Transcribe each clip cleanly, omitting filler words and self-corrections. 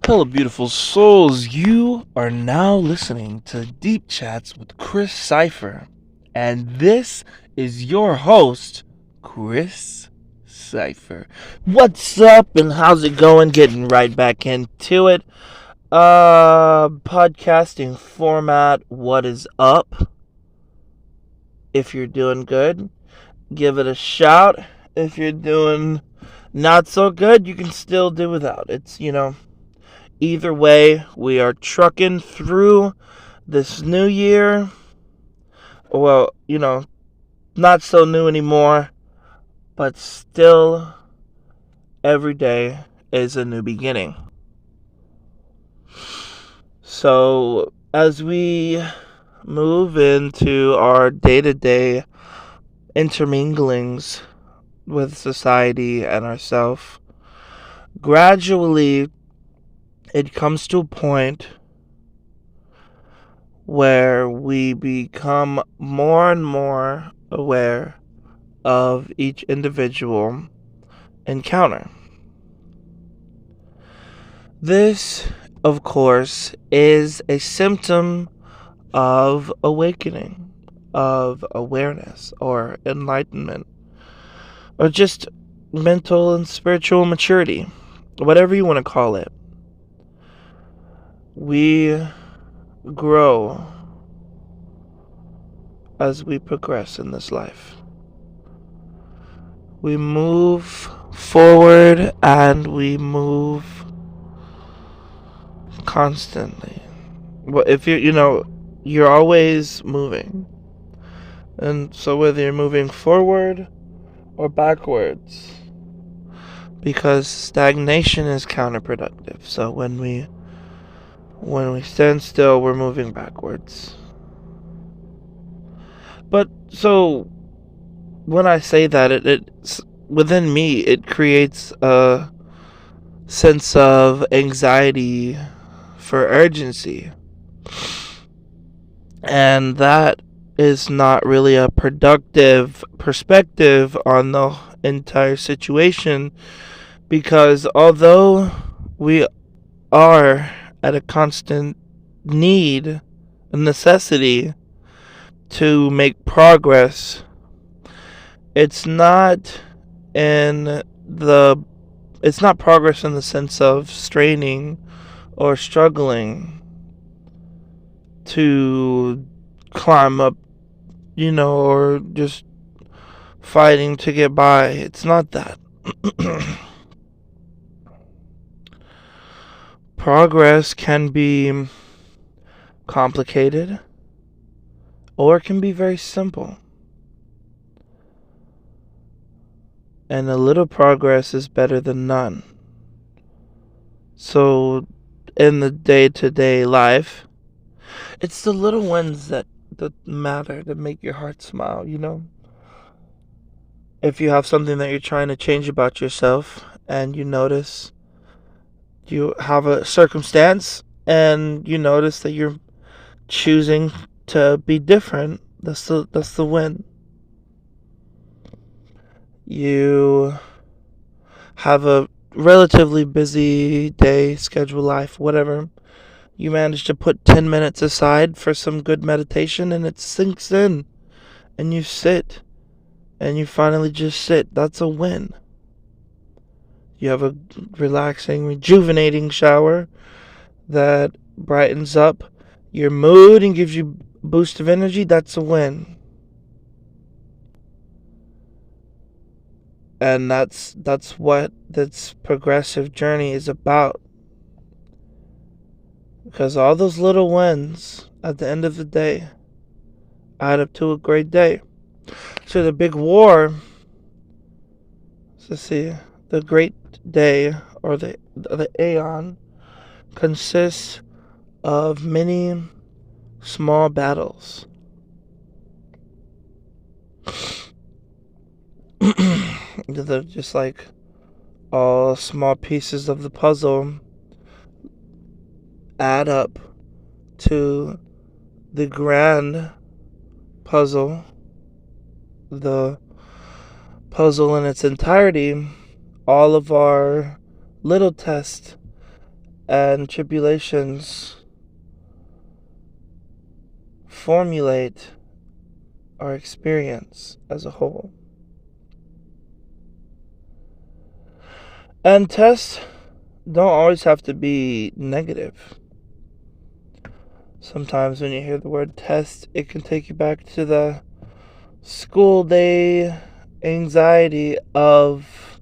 Hello, beautiful souls. You are now listening to Deep Chats with Chris Cypher. And this is your host, Chris Cypher. What's up and how's it going? Getting right back into it. Podcasting format. What is up? If you're doing good, give it a shout. If you're doing not so good, you can still do without. It's, either way, we are trucking through this new year. Well, not so new anymore, but still every day is a new beginning. So, as we move into our day-to-day interminglings with society and ourselves, gradually it comes to a point where we become more and more aware of each individual encounter. This, of course, is a symptom of awakening, of awareness, or enlightenment, or just mental and spiritual maturity, whatever you want to call it. We grow as we progress in this life. We move forward and we move constantly. Well, if you're always moving. And so whether you're moving forward or backwards, because stagnation is counterproductive. So when we stand still, we're moving backwards. But so when I say that, it's within me, it creates a sense of anxiety for urgency. And that is not really a productive perspective on the entire situation, because although we are at a constant need, a necessity to make progress, it's not progress in the sense of straining or struggling to climb up, or just fighting to get by. It's not that. Progress can be complicated, or it can be very simple. And a little progress is better than none. So, in the day-to-day life, it's the little ones that matter, that make your heart smile, If you have something that you're trying to change about yourself, and you notice you have a circumstance, and you notice that you're choosing to be different, that's the win. You have a relatively busy day, schedule, life, whatever. You manage to put 10 minutes aside for some good meditation, and it sinks in, and you sit, and you finally just sit. That's a win. You have a relaxing, rejuvenating shower that brightens up your mood and gives you a boost of energy. That's a win. And that's what this progressive journey is about. Because all those little wins at the end of the day add up to a great day. So the big war, the great day, or the aeon, consists of many small battles. They're just like all small pieces of the puzzle add up to the grand puzzle, the puzzle in its entirety. All of our little tests and tribulations formulate our experience as a whole. And tests don't always have to be negative. Sometimes when you hear the word test, it can take you back to the school day anxiety of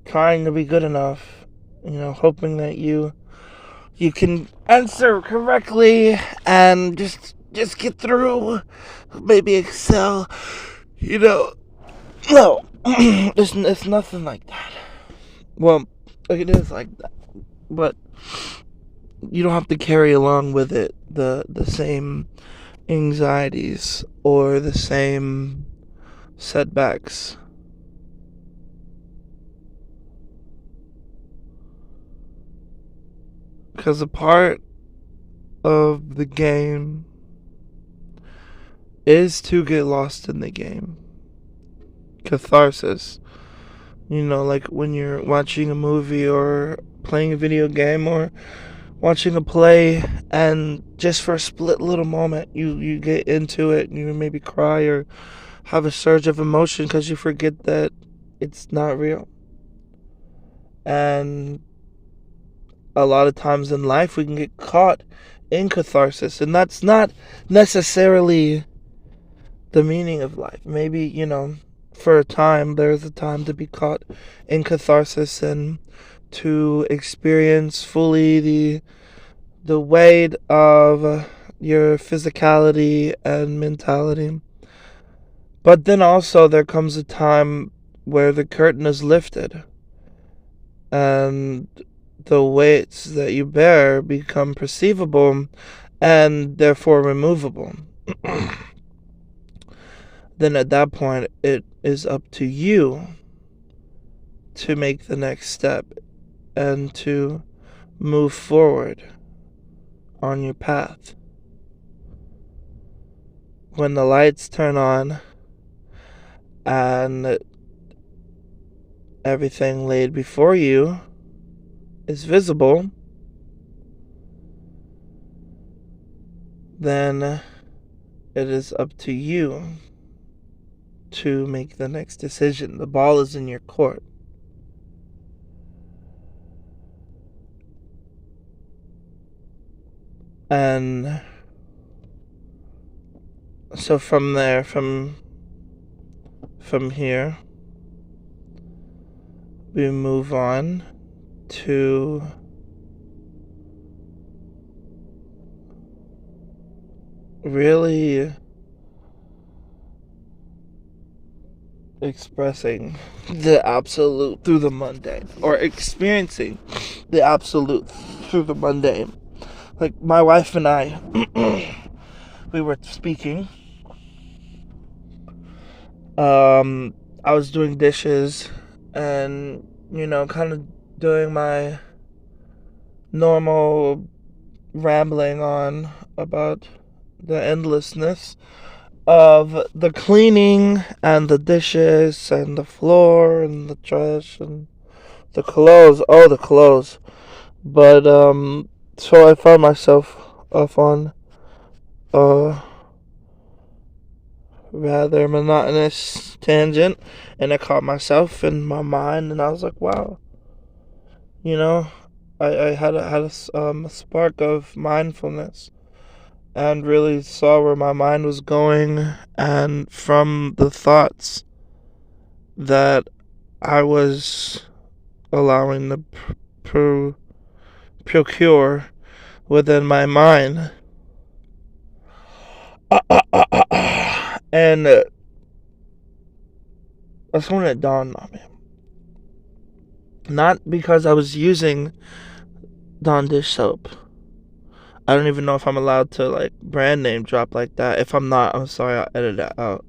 trying to be good enough, hoping that you can answer correctly and just get through, maybe excel. No, it's nothing like that. Well, it is like that, but you don't have to carry along with it the same anxieties or the same setbacks. Because a part of the game is to get lost in the game. Catharsis. Like when you're watching a movie or playing a video game or watching a play, and just for a split little moment you get into it and you maybe cry or have a surge of emotion because you forget that it's not real. And a lot of times in life we can get caught in catharsis, and that's not necessarily the meaning of life. Maybe, for a time, there's a time to be caught in catharsis and to experience fully the weight of your physicality and mentality. But then also there comes a time where the curtain is lifted and the weights that you bear become perceivable and therefore removable. Then at that point, it is up to you to make the next step and to move forward on your path. When the lights turn on and everything laid before you is visible, then it is up to you to make the next decision. The ball is in your court. And so from there, from here, we move on to really expressing the absolute through the mundane, or experiencing the absolute through the mundane. Like my wife and I, we were speaking. I was doing dishes and, kind of doing my normal rambling on about the endlessness of the cleaning and the dishes and the floor and the trash and the clothes. Oh, the clothes. But, so I found myself off on a rather monotonous tangent, and I caught myself in my mind, and I was like, wow. I had a spark of mindfulness and really saw where my mind was going, and from the thoughts that I was allowing to procure within my mind. And that's when it dawned on me. Not because I was using Dawn dish soap. I don't even know if I'm allowed to brand name drop like that. If I'm not, I'm sorry, I'll edit that out.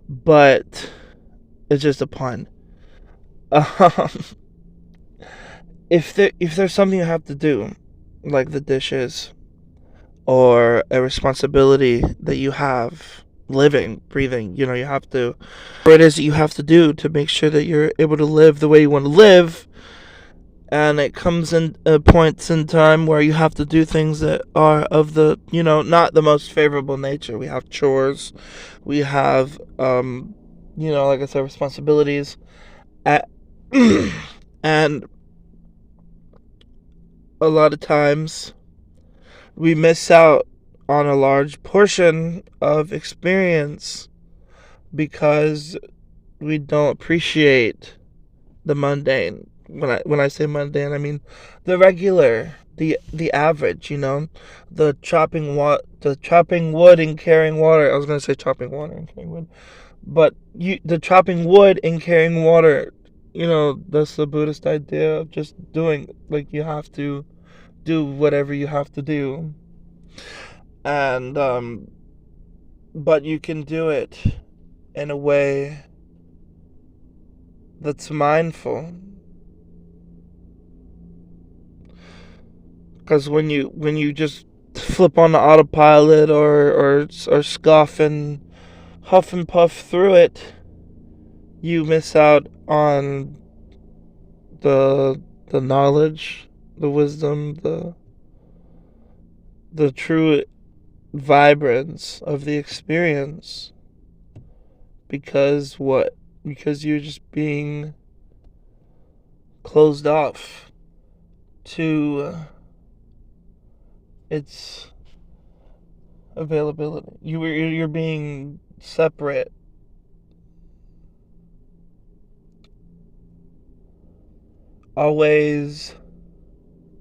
But it's just a pun. If there's something you have to do, like the dishes, or a responsibility that you have, living, breathing, you have to, or it is that you have to do to make sure that you're able to live the way you want to live, And it comes in points in time where you have to do things that are of the, not the most favorable nature. We have chores, we have, like I said, responsibilities, at, and a lot of times we miss out on a large portion of experience because we don't appreciate the mundane. When I say mundane, I mean the regular, the average. The chopping wood and carrying water. I was gonna say chopping water and carrying wood, but the chopping wood and carrying water. That's the Buddhist idea of just doing, like, you have to do whatever you have to do, and but you can do it in a way that's mindful. Because when you just flip on the autopilot, or scoff and huff and puff through it, you miss out on the knowledge, the wisdom, the true vibrance of the experience. Because what? Because you're just being closed off to its availability. You're being separate. Always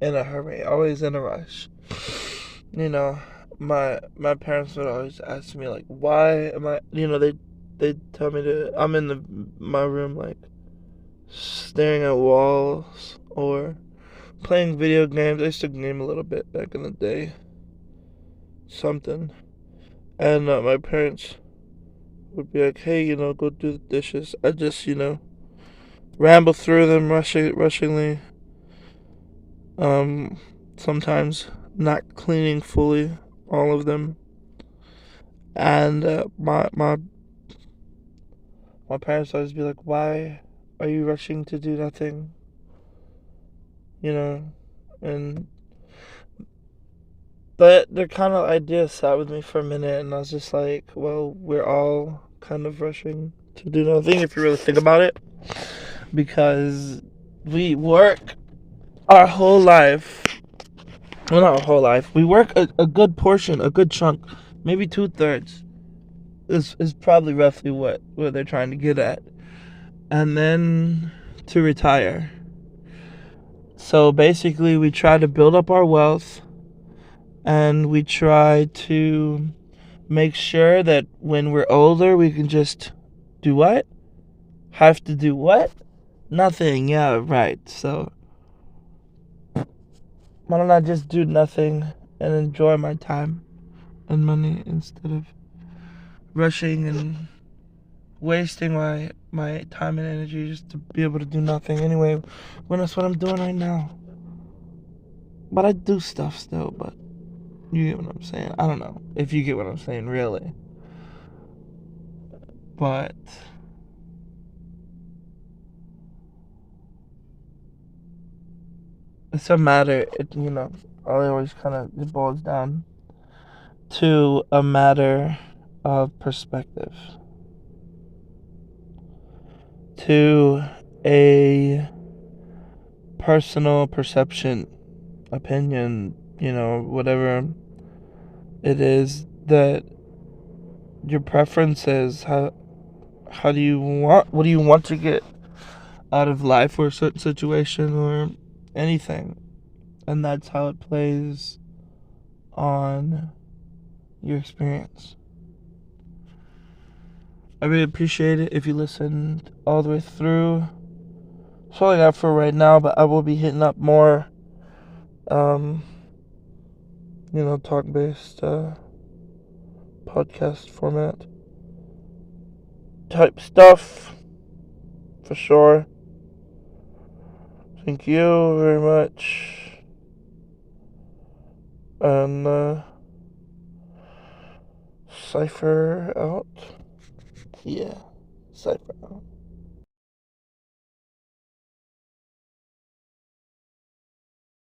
in a hurry, always in a rush. You know, my parents would always ask me, like, why am I? They tell me to. I'm in my room, like, staring at walls or playing video games. I used to game a little bit back in the day. Something. And my parents would be like, hey, go do the dishes. I just, ramble through them rushingly. Um, Sometimes not cleaning fully all of them. And my parents always be like, why are you rushing to do nothing? And but their kind of idea sat with me for a minute, and I was just like, well, we're all kind of rushing to do nothing if you really think about it, because we work our whole life. Well, not our whole life. We work a good portion, a good chunk, maybe 2/3 is probably roughly what they're trying to get at, and then to retire. So basically, we try to build up our wealth, and we try to make sure that when we're older, we can just do what? Have to do what? Nothing. Yeah, right. So why don't I just do nothing and enjoy my time and money instead of rushing and wasting my time and energy just to be able to do nothing anyway, when that's what I'm doing right now. But I do stuff still, but you get what I'm saying. I don't know if you get what I'm saying, really. But it's a matter, I always kind of, it boils down to a matter of perspective, to a personal perception, opinion, whatever it is that your preference is. How do you want, what do you want to get out of life or a certain situation or anything? And that's how it plays on your experience. I really appreciate it if you listened all the way through. That's all I got for right now, but I will be hitting up more, talk-based, podcast format type stuff, for sure. Thank you very much. And, Cypher out. Yeah, Cypher out.